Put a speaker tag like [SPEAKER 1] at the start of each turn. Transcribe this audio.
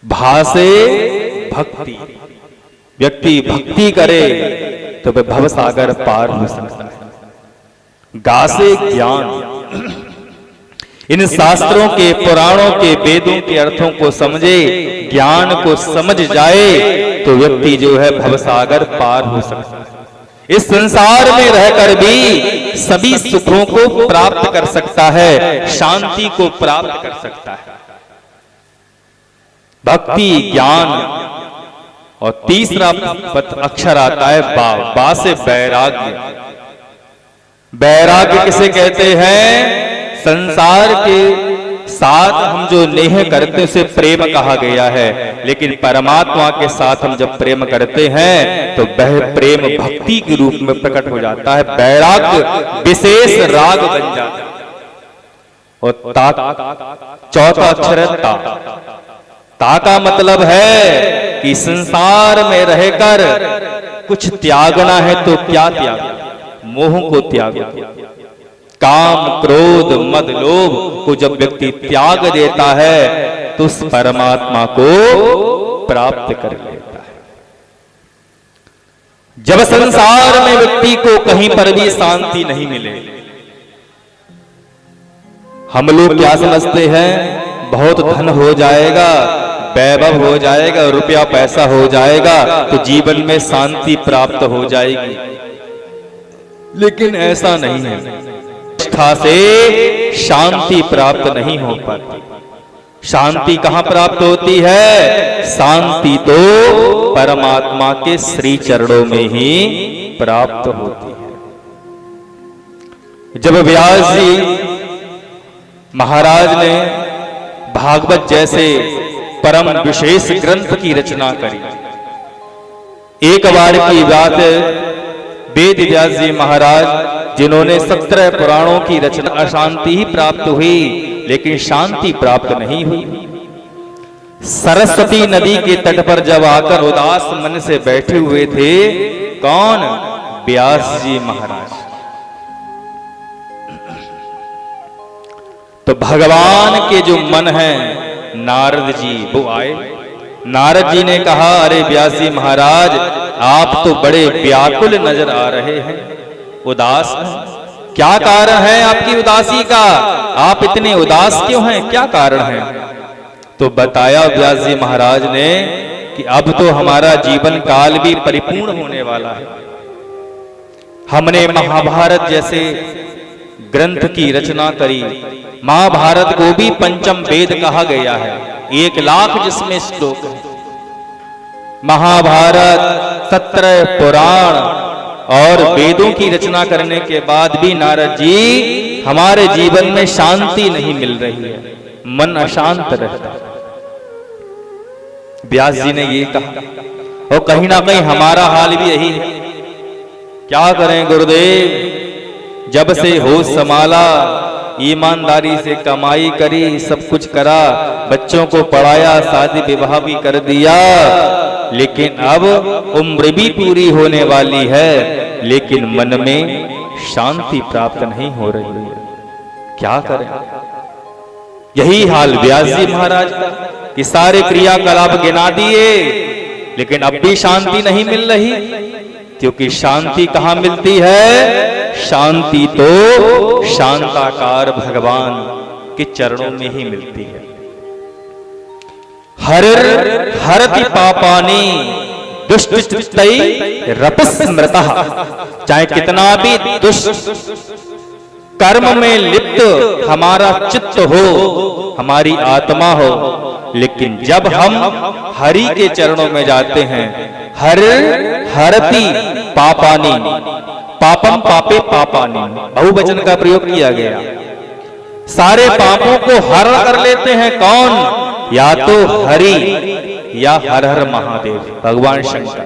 [SPEAKER 1] भासे भक्ति, व्यक्ति भक्ति करे तो वह भवसागर पार हो सकता है। गासे ज्ञान, इन शास्त्रों के, पुराणों के, वेदों के अर्थों को समझे, ज्ञान को समझ जाए तो व्यक्ति जो है भवसागर पार हो सकता है। इस संसार में रहकर भी सभी सुखों को प्राप्त कर सकता है, शांति को प्राप्त कर सकता है। भक्ति, ज्ञान, और तीसरा अक्षर आता है बा। बा से वैराग्य। वैराग्य किसे कहते हैं? संसार के साथ हम जो नेह करते हैं उसे प्रेम कहा गया है, लेकिन परमात्मा के साथ हम जब प्रेम करते हैं तो वह प्रेम भक्ति के रूप में प्रकट हो जाता है। वैराग्य विशेष राग बन जाता है। और चौथा अक्षर है ता। ता का मतलब है कि संसार में रहकर कुछ त्यागना है तो क्या त्याग? मोह को त्याग। काम, क्रोध, मद, लोभ को जब व्यक्ति त्याग देता है तो उस परमात्मा को प्राप्त कर लेता है। जब संसार में व्यक्ति को कहीं पर भी शांति नहीं मिले, हम लोग क्या समझते हैं? बहुत धन हो जाएगा, वैभव हो जाएगा, रुपया पैसा हो जाएगा तो जीवन में शांति प्राप्त हो जाएगी, लेकिन ऐसा नहीं है। निष्ठा से शांति प्राप्त नहीं हो पाती। शांति कहां प्राप्त होती है? शांति तो परमात्मा के श्री चरणों में ही प्राप्त होती है। जब व्यास जी महाराज ने भागवत जैसे परम विशेष ग्रंथ की रचना करी, एक बार की बात, वेद व्यास जी महाराज जिन्होंने 17 पुराणों की रचना, अशांति ही प्राप्त हुई लेकिन शांति प्राप्त नहीं हुई। सरस्वती नदी के तट पर जब आकर उदास मन से बैठे हुए थे, कौन? व्यास जी महाराज। तो भगवान के जो मन है, नारद जी वो आए। नारद जी ने कहा, अरे व्यास जी महाराज, आप तो बड़े व्याकुल नजर आ रहे हैं, उदास हैं। क्या कारण है आपकी उदासी का? आप इतने उदास क्यों हैं? क्या कारण है? तो बताया व्यास जी महाराज ने कि अब तो हमारा जीवन काल भी परिपूर्ण होने वाला है। हमने महाभारत जैसे ग्रंथ की रचना करी। महाभारत को भी पंचम वेद कहा गया है, 1 लाख जिसमें श्लोक है। महाभारत, 17 पुराण और वेदों की रचना करने के बाद भी नारद जी, हमारे जीवन में शांति नहीं मिल रही है, मन अशांत रहता है। व्यास जी ने ये कहा, और कहीं ना कहीं हमारा हाल भी यही है। क्या करें गुरुदेव, जब से होश संभाला, ईमानदारी से कमाई करी, सब कुछ करा, बच्चों को पढ़ाया, शादी विवाह भी कर दिया, लेकिन अब उम्र भी पूरी होने वाली है, लेकिन मन में शांति प्राप्त नहीं हो रही है। क्या करें? यही हाल व्यास जी महाराज का कि सारे क्रियाकलाप गिना दिए, लेकिन अब भी शांति नहीं मिल रही। क्योंकि शांति कहां मिलती है? शांति तो शांताकार भगवान के चरणों में ही मिलती है। हरति पापानि दुष्टै रपस्मृतः। चाहे कितना भी दुष्ट कर्म में लिप्त हमारा चित्त हो, हमारी आत्मा हो, लेकिन जब हम हरि के चरणों में जाते हैं, हरति पापानि, पापम पापे पापानि, बहुवचन का प्रयोग किया गया। सारे पापों को हरण कर लेते हैं कौन? या तो हरि या हर हर महादेव, भगवान शंकर।